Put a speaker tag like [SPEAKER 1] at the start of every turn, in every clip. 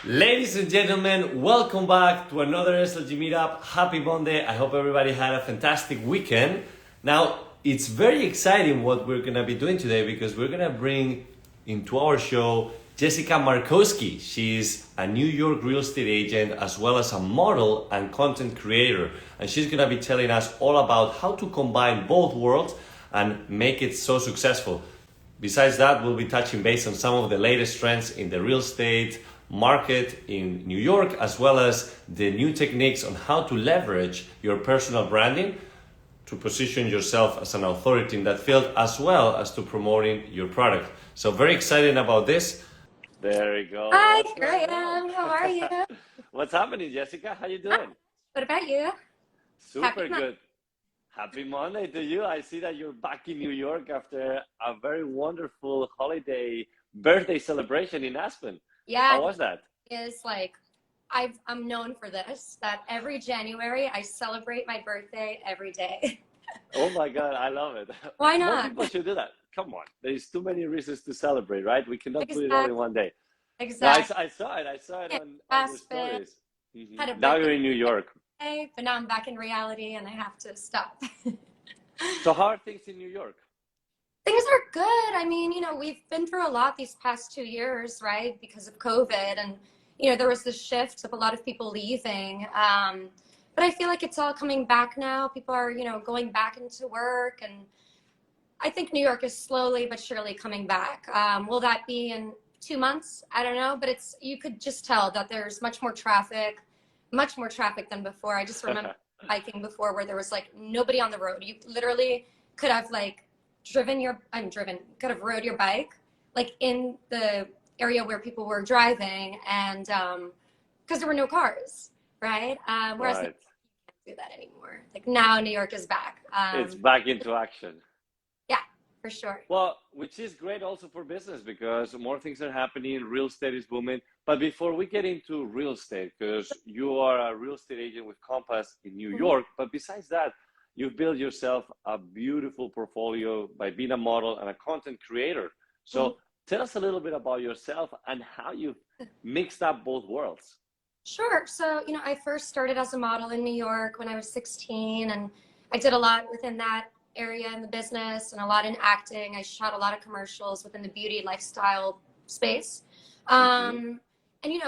[SPEAKER 1] Ladies and gentlemen, welcome back to another SLG Meetup. Happy Monday. I hope everybody had a fantastic weekend. Now, it's very exciting what we're going to be doing today because we're going to bring into our show Jessica Markowski. She's a New York real estate agent as well as a model and content creator. And she's going to be telling us all about how to combine both worlds and make it so successful. Besides that, we'll be touching base on some of the latest trends in the real estate market in New York, as well as the new techniques on how to leverage your personal branding to position yourself as an authority in that field, as well as to promoting your product. So very excited about this. There you go.
[SPEAKER 2] Hi, here I am. How are you?
[SPEAKER 1] What's happening, Jessica? How you doing?
[SPEAKER 2] What about you?
[SPEAKER 1] Super good. Happy Monday to you. I see that you're back in New York after a very wonderful birthday celebration in Aspen.
[SPEAKER 2] Yeah.
[SPEAKER 1] How was that?
[SPEAKER 2] It's like, I'm known for this, that every January I celebrate my birthday every day.
[SPEAKER 1] Oh my God, I love it.
[SPEAKER 2] Why not?
[SPEAKER 1] More people should do that. Come on. There's too many reasons to celebrate, right? We cannot put it all in one day.
[SPEAKER 2] Exactly.
[SPEAKER 1] No, I saw it
[SPEAKER 2] Yeah,
[SPEAKER 1] on the
[SPEAKER 2] Aspen.
[SPEAKER 1] stories.
[SPEAKER 2] Had a
[SPEAKER 1] Now you're
[SPEAKER 2] birthday
[SPEAKER 1] in New York.
[SPEAKER 2] today, but now I'm back in reality and I have to stop.
[SPEAKER 1] So how are things in New York?
[SPEAKER 2] Things are good. I mean, we've been through a lot these past 2 years, right? Because of COVID. And, there was this shift of a lot of people leaving. But I feel like it's all coming back now. People are, going back into work. And I think New York is slowly but surely coming back. Will that be in 2 months? I don't know. But you could just tell that there's much more traffic than before. I just remember biking before where there was like nobody on the road. You literally could have like could have rode your bike like in the area where people were driving, and because there were no cars, right? Whereas
[SPEAKER 1] Right.
[SPEAKER 2] you can't do that anymore. Like now New York is back.
[SPEAKER 1] It's back into action.
[SPEAKER 2] Yeah, for sure.
[SPEAKER 1] Well, which is great also for business because more things are happening, real estate is booming. But before we get into real estate, because you are a real estate agent with Compass in New York, but besides that, you've built yourself a beautiful portfolio by being a model and a content creator. So tell us a little bit about yourself and how you've mixed up both worlds.
[SPEAKER 2] Sure. So, I first started as a model in New York when I was 16, and I did a lot within that area in the business and a lot in acting. I shot a lot of commercials within the beauty lifestyle space. And,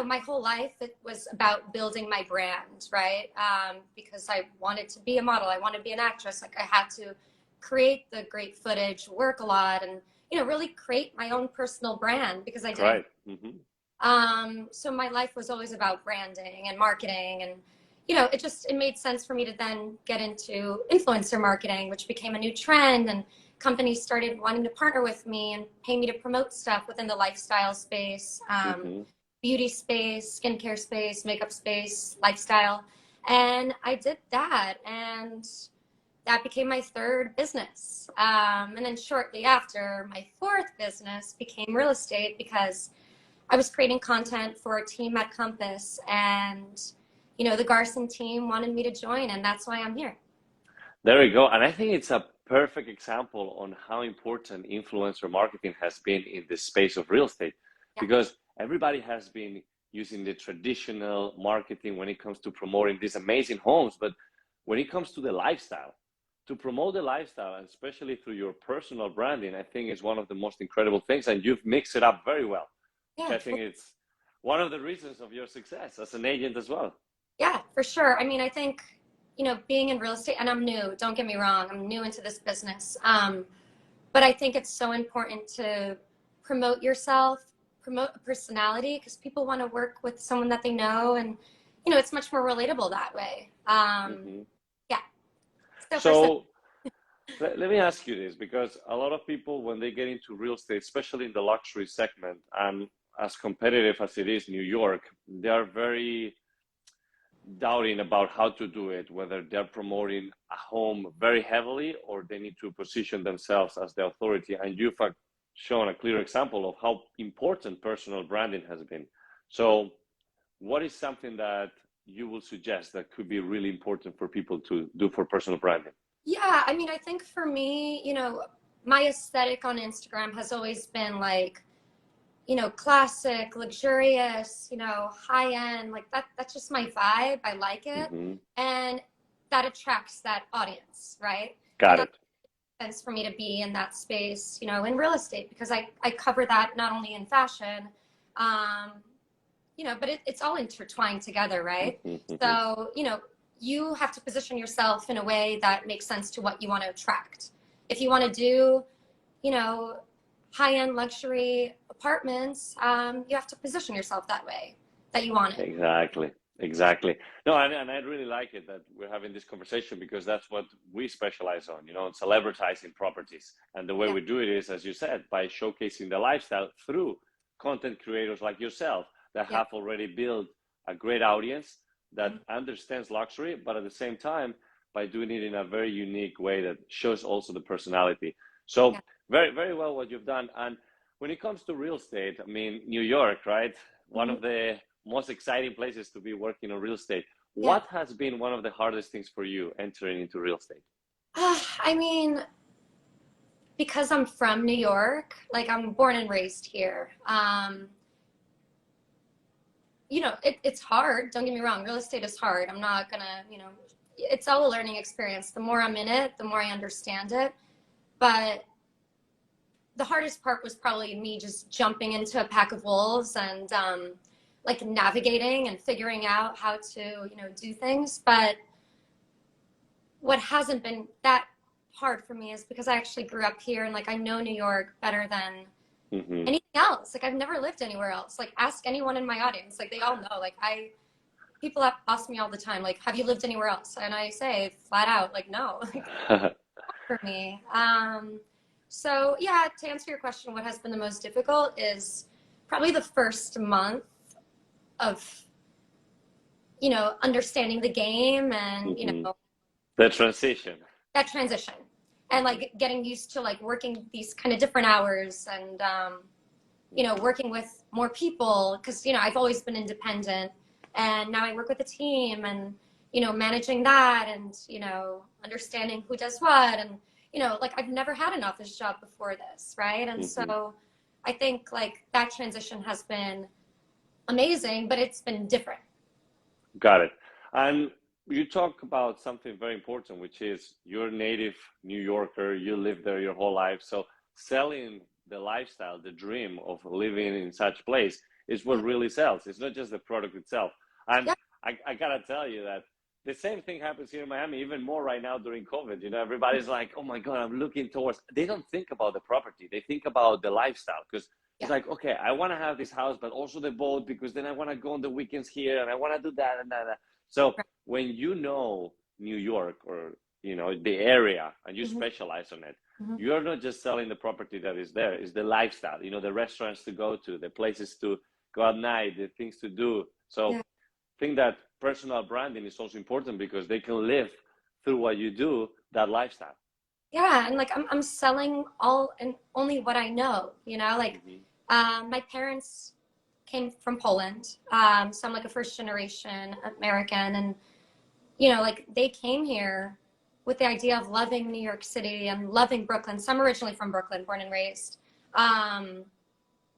[SPEAKER 2] my whole life, it was about building my brand, right? Because I wanted to be a model. I wanted to be an actress. Like I had to create the great footage, work a lot, and, really create my own personal brand because I didn't.
[SPEAKER 1] Right.
[SPEAKER 2] So my life was always about branding and marketing, and, it made sense for me to then get into influencer marketing, which became a new trend, and companies started wanting to partner with me and pay me to promote stuff within the lifestyle space. Beauty space, skincare space, makeup space, lifestyle. And I did that, and that became my third business. And then shortly after, my fourth business became real estate because I was creating content for a team at Compass, and, the Garson team wanted me to join, and that's why I'm here.
[SPEAKER 1] There we go. And I think it's a perfect example on how important influencer marketing has been in this space of real estate, because everybody has been using the traditional marketing when it comes to promoting these amazing homes. But when it comes to the lifestyle, to promote the lifestyle, and especially through your personal branding, I think is one of the most incredible things. And you've mixed it up very well.
[SPEAKER 2] Yeah.
[SPEAKER 1] I think it's one of the reasons of your success as an agent as well.
[SPEAKER 2] Yeah, for sure. I mean, I think, being in real estate, and I'm new, don't get me wrong, I'm new into this business. But I think it's so important to promote yourself, promote a personality, because people want to work with someone that they know, and it's much more relatable that way. Yeah.
[SPEAKER 1] So let me ask you this, because a lot of people, when they get into real estate, especially in the luxury segment, and as competitive as it is New York, they are very doubting about how to do it, whether they're promoting a home very heavily or they need to position themselves as the authority. And you've shown a clear example of how important personal branding has been. So what is something that you will suggest that could be really important for people to do for personal branding?
[SPEAKER 2] Yeah, I mean, I think for me, my aesthetic on Instagram has always been like, classic, luxurious, high end, like that's just my vibe. I like it.
[SPEAKER 1] Hmm.
[SPEAKER 2] And that attracts that audience, right? And
[SPEAKER 1] Got
[SPEAKER 2] that
[SPEAKER 1] it.
[SPEAKER 2] makes sense for me to be in that space, in real estate because I cover that not only in fashion, um, but it's all intertwined together, right?
[SPEAKER 1] Hmm. Hmm.
[SPEAKER 2] So, you have to position yourself in a way that makes sense to what you want to attract. If you want to do, you know, high-end luxury apartments, you have to position yourself that way, that you want it.
[SPEAKER 1] Exactly. Exactly. No, and I really like it that we're having this conversation because that's what we specialize on, celebritizing properties. And the way
[SPEAKER 2] Yeah,
[SPEAKER 1] we do it is, as you said, by showcasing the lifestyle through content creators like yourself that
[SPEAKER 2] yeah.
[SPEAKER 1] have already built a great audience that
[SPEAKER 2] Mhm.
[SPEAKER 1] understands luxury, but at the same time, by doing it in a very unique way that shows also the personality. So
[SPEAKER 2] Yeah,
[SPEAKER 1] very, very well what you've done. And when it comes to real estate, I mean, New York, right? One
[SPEAKER 2] hmm
[SPEAKER 1] of the most exciting places to be working on real estate.
[SPEAKER 2] yeah.
[SPEAKER 1] What has been one of the hardest things for you entering into real estate?
[SPEAKER 2] I mean, because I'm from New York, like I'm born and raised here. It's hard. Don't get me wrong. Real estate is hard. I'm not gonna, it's all a learning experience. The more I'm in it, the more I understand it. But the hardest part was probably me just jumping into a pack of wolves and like navigating and figuring out how to, do things. But what hasn't been that hard for me is because I actually grew up here and like I know New York better than
[SPEAKER 1] Hmm.
[SPEAKER 2] anything else. Like I've never lived anywhere else. Like ask anyone in my audience. Like they all know. People have asked me all the time, like, have you lived anywhere else? And I say flat out, like, no, like for me. So yeah, to answer your question, what has been the most difficult is probably the first month of, understanding the game and,
[SPEAKER 1] Hmm. The transition.
[SPEAKER 2] that transition and
[SPEAKER 1] Hmm.
[SPEAKER 2] like getting used to like working these kind of different hours and, working with more people because, I've always been independent and now I work with a team and, managing that and, understanding who does what and, like I've never had an office job before this, right? And
[SPEAKER 1] Hmm.
[SPEAKER 2] so I think like that transition has been amazing, but it's been different.
[SPEAKER 1] Got it. And you talk about something very important, which is you're a native New Yorker, you lived there your whole life. So selling the lifestyle, the dream of living in such place is what
[SPEAKER 2] Yeah.
[SPEAKER 1] really sells. It's not just the product itself. And
[SPEAKER 2] Yeah.
[SPEAKER 1] I gotta tell you that the same thing happens here in Miami, even more right now during COVID. Everybody's like, oh my God, I'm looking towards, they don't think about the property. They think about the lifestyle because it's
[SPEAKER 2] Yeah.
[SPEAKER 1] like, okay, I want to have this house, but also the boat because then I want to go on the weekends here and I want to do that and that. And that. So
[SPEAKER 2] Right.
[SPEAKER 1] when you know New York or the area and you
[SPEAKER 2] Hmm.
[SPEAKER 1] specialize on it,
[SPEAKER 2] Hmm.
[SPEAKER 1] you're not just selling the property that is there. It's the lifestyle. The restaurants to go to, the places to go at night, the things to do. So
[SPEAKER 2] Yeah.
[SPEAKER 1] I think that personal branding is also important because they can live through what you do that lifestyle.
[SPEAKER 2] Yeah. And like I'm selling all and only what I know, like
[SPEAKER 1] Hmm.
[SPEAKER 2] my parents came from Poland. So I'm like a first generation American and like they came here with the idea of loving New York City and loving Brooklyn. So I'm originally from Brooklyn, born and raised. Um,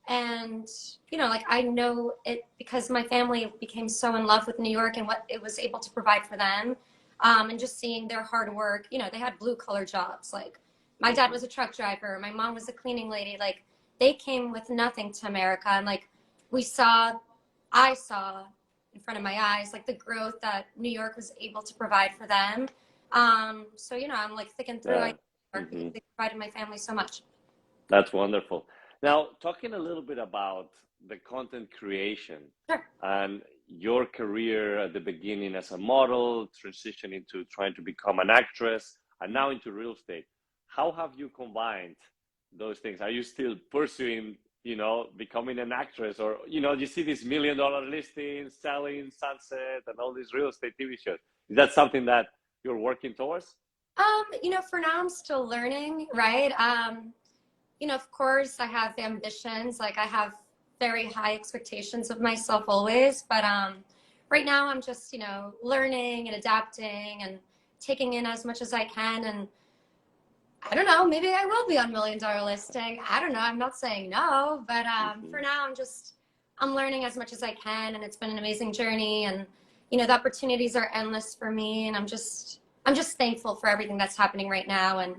[SPEAKER 2] and, like I know it because my family became so in love with New York and what it was able to provide for them. And just seeing their hard work, they had blue collar jobs. Like my dad
[SPEAKER 1] Hmm.
[SPEAKER 2] was a truck driver, my mom was a cleaning lady. Like they came with nothing to America. And like we saw, I saw in front of my eyes, like the growth that New York was able to provide for them. So, I'm like thick and through I
[SPEAKER 1] Yeah.
[SPEAKER 2] New York because
[SPEAKER 1] Hmm.
[SPEAKER 2] they provided my family so much.
[SPEAKER 1] That's wonderful.
[SPEAKER 2] Yeah,
[SPEAKER 1] Now, talking a little bit about the content creation
[SPEAKER 2] sure.
[SPEAKER 1] and your career at the beginning as a model, transition into trying to become an actress, and now into real estate. How have you combined those things? Are you still pursuing, becoming an actress, or you see these $1 million listings, selling Sunset, and all these real estate TV shows? Is that something that you're working towards?
[SPEAKER 2] For now I'm still learning, right? Of course I have ambitions, like I have very high expectations of myself always, but right now I'm just, learning and adapting and taking in as much as I can and I don't know, maybe I will be on Million Dollar Listing. I don't know. I'm not saying no, but for now, I'm learning as much as I can, and it's been an amazing journey. And the opportunities are endless for me, and I'm just thankful for everything that's happening right now. And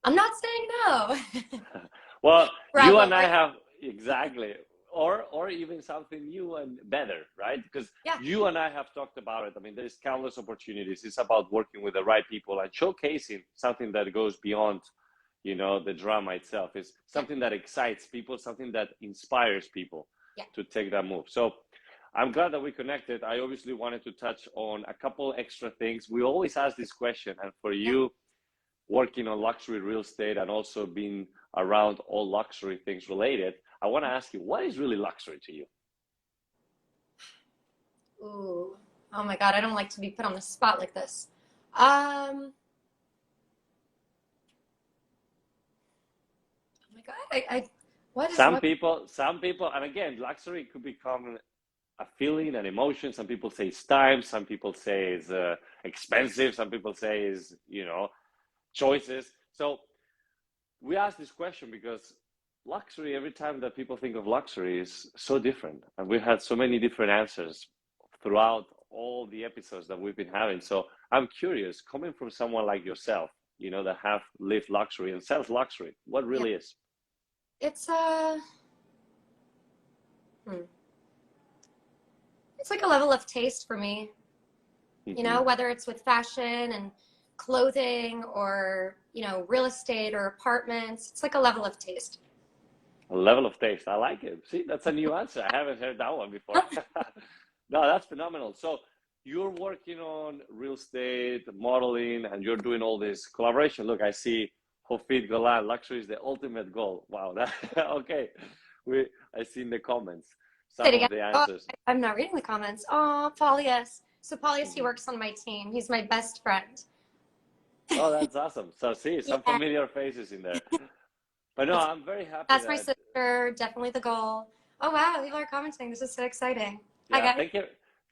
[SPEAKER 2] I'm not saying no.
[SPEAKER 1] Well, you and I
[SPEAKER 2] Right?
[SPEAKER 1] have exactly, or even something new and better, right? Because
[SPEAKER 2] Yeah,
[SPEAKER 1] you and I have talked about it. I mean, there's countless opportunities. It's about working with the right people and showcasing something that goes beyond, the drama itself. It's
[SPEAKER 2] yeah,
[SPEAKER 1] something that excites people, something that inspires people
[SPEAKER 2] yeah,
[SPEAKER 1] to take that move. So I'm glad that we connected. I obviously wanted to touch on a couple extra things. We always ask this question, and for
[SPEAKER 2] yeah.
[SPEAKER 1] you, working on luxury real estate and also being around all luxury things related, I want to ask you, what is really luxury to you?
[SPEAKER 2] Ooh, oh my God, I don't like to be put on the spot like this. Um, oh my God,
[SPEAKER 1] Some people, and again, luxury could become a feeling, an emotion. Some people say it's time. Some people say it's expensive. Some people say it's, choices. So we ask this question because luxury, every time that people think of luxury, is so different. And we had so many different answers throughout all the episodes that we've been having. So I'm curious, coming from someone like yourself, that have lived luxury and sells luxury, what
[SPEAKER 2] yeah,
[SPEAKER 1] really is?
[SPEAKER 2] it's hmm. It's like a level of taste for me,
[SPEAKER 1] Hmm.
[SPEAKER 2] whether it's with fashion and clothing or, real estate or apartments. It's like a level of taste.
[SPEAKER 1] A level of taste. I like it. See, that's a new answer. I haven't heard that one before. No, that's phenomenal. So you're working on real estate, modeling, and you're doing all this collaboration. Look, I see Hofid Golan, luxury is the ultimate goal. Wow. Okay. I see in the comments
[SPEAKER 2] Say it
[SPEAKER 1] some
[SPEAKER 2] again.
[SPEAKER 1] of the
[SPEAKER 2] Oh,
[SPEAKER 1] answers.
[SPEAKER 2] I'm not reading the comments. Oh, Paulius. So Paulius, he
[SPEAKER 1] Mhm.
[SPEAKER 2] works on my team. He's my best friend.
[SPEAKER 1] Oh, that's awesome. So see, some
[SPEAKER 2] Yeah,
[SPEAKER 1] familiar faces in there. But no,
[SPEAKER 2] that's
[SPEAKER 1] I'm very happy
[SPEAKER 2] that's my
[SPEAKER 1] that,
[SPEAKER 2] sister. Definitely the goal. Oh wow, people are commenting. This is so exciting. Hi
[SPEAKER 1] yeah,
[SPEAKER 2] guys.
[SPEAKER 1] thank you.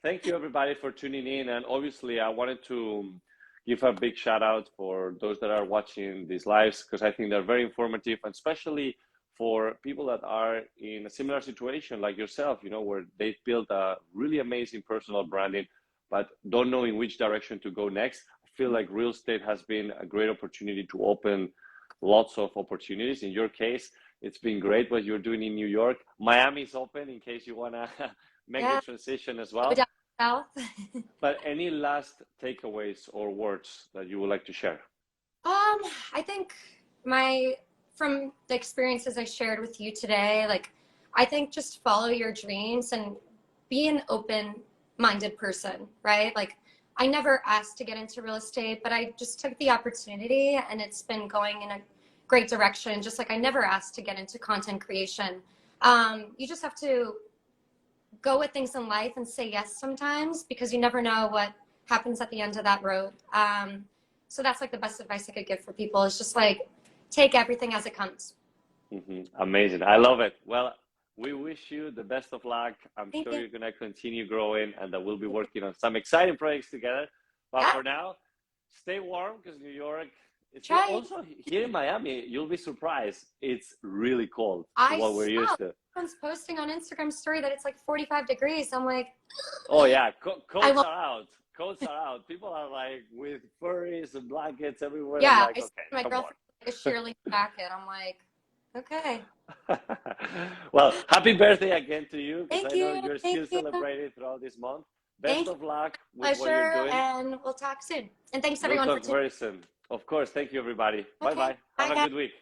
[SPEAKER 1] Thank you everybody for tuning in. And obviously I wanted to give a big shout out for those that are watching these lives because I think they're very informative, and especially for people that are in a similar situation like yourself, where they built a really amazing personal branding, but don't know in which direction to go next. I feel like real estate has been a great opportunity to open lots of opportunities. In your case, it's been great what you're doing in New York. Miami is open in case you want to make the
[SPEAKER 2] Yeah,
[SPEAKER 1] transition as
[SPEAKER 2] go
[SPEAKER 1] well.
[SPEAKER 2] down south.
[SPEAKER 1] But any last takeaways or words that you would like to share?
[SPEAKER 2] I think my from the experiences I shared with you today, like I think just follow your dreams and be an open-minded person, right? Like I never asked to get into real estate, but I just took the opportunity and it's been going in a great direction. Just like I never asked to get into content creation. You just have to go with things in life and say yes sometimes because you never know what happens at the end of that road. So that's like the best advice I could give for people is just like take everything as it comes.
[SPEAKER 1] Amazing. I love it. Well, we wish you the best of luck. I'm
[SPEAKER 2] Thank
[SPEAKER 1] sure
[SPEAKER 2] you.
[SPEAKER 1] you're going to continue growing and that we'll be working on some exciting projects together. But
[SPEAKER 2] Yeah,
[SPEAKER 1] for now, stay warm because New York, it's
[SPEAKER 2] try.
[SPEAKER 1] also here in Miami, you'll be surprised. It's really cold to
[SPEAKER 2] I
[SPEAKER 1] what we're
[SPEAKER 2] saw
[SPEAKER 1] used to.
[SPEAKER 2] someone's posting on Instagram story that it's like 45 degrees. I'm like,
[SPEAKER 1] Oh, yeah.
[SPEAKER 2] I
[SPEAKER 1] Coats
[SPEAKER 2] won't.
[SPEAKER 1] are out. Coats are out. People are like with furries and blankets everywhere. I'm
[SPEAKER 2] Yeah,
[SPEAKER 1] like,
[SPEAKER 2] I see
[SPEAKER 1] okay,
[SPEAKER 2] my
[SPEAKER 1] come on.
[SPEAKER 2] girlfriend like a shearling jacket. I'm like, okay.
[SPEAKER 1] Well, happy birthday again to you because
[SPEAKER 2] Thank
[SPEAKER 1] I know
[SPEAKER 2] you.
[SPEAKER 1] you're
[SPEAKER 2] Thank
[SPEAKER 1] still
[SPEAKER 2] you.
[SPEAKER 1] celebrating throughout this month. Best
[SPEAKER 2] Thank you.
[SPEAKER 1] of luck with what you're
[SPEAKER 2] Pleasure.
[SPEAKER 1] doing.
[SPEAKER 2] And we'll talk soon. And thanks
[SPEAKER 1] We'll
[SPEAKER 2] everyone for
[SPEAKER 1] talk
[SPEAKER 2] tuning
[SPEAKER 1] very soon. Of course. Thank you, everybody.
[SPEAKER 2] in.
[SPEAKER 1] Bye
[SPEAKER 2] Okay.
[SPEAKER 1] bye. Have
[SPEAKER 2] Bye
[SPEAKER 1] a
[SPEAKER 2] guys.
[SPEAKER 1] good week.